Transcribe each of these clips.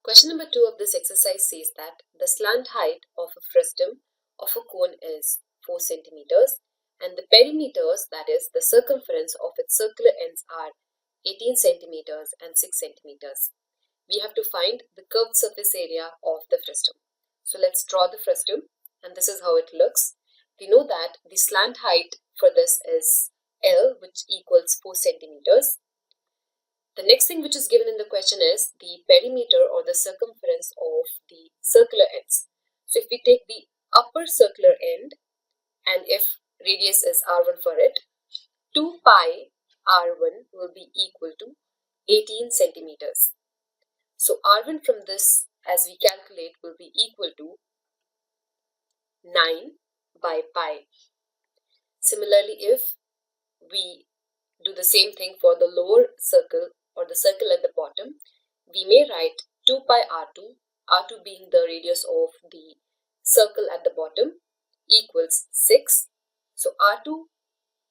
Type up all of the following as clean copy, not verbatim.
Question number 2 of this exercise says that the slant height of a frustum of a cone is 4 centimeters and the perimeters, that is the circumference of its circular ends, are 18 centimeters and 6 centimeters. We have to find the curved surface area of the frustum. So let's draw the frustum, and this is how it looks. We know that the slant height for this is L, which equals 4 centimeters. The next thing which is given in the question is the perimeter or the circumference of the circular ends. So if we take the upper circular end, and if radius is r1 for it, 2 pi r1 will be equal to 18 centimeters. So r1 from this, as we calculate, will be equal to 9 by pi. Similarly, if we do the same thing for the lower circle or the circle at the bottom, we may write 2 pi r2, r2 being the radius of the circle at the bottom, equals 6. So r2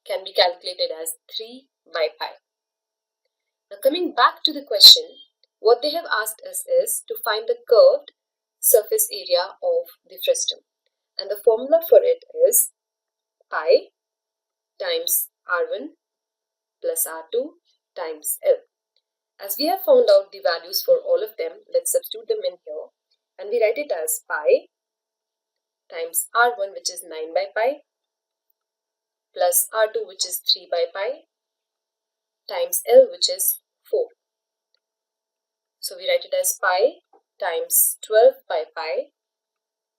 can be calculated as 3 by pi. Now coming back to the question, what they have asked us is to find the curved surface area of the frustum. And the formula for it is pi times r1 plus r2 times L. As we have found out the values for all of them, let's substitute them in here and we write it as pi times r1, which is 9 by pi, plus r2, which is 3 by pi, times L, which is 4. So we write it as pi times 12 by pi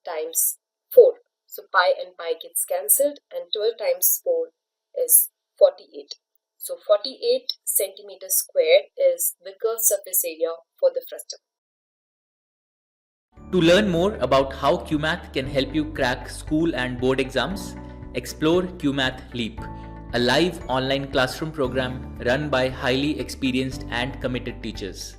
times 4. So pi and pi gets cancelled and 12 times 4 is 48. So 48 centimeters squared is the curved surface area for the frustum. To learn more about how QMath can help you crack school and board exams, explore QMath Leap, a live online classroom program run by highly experienced and committed teachers.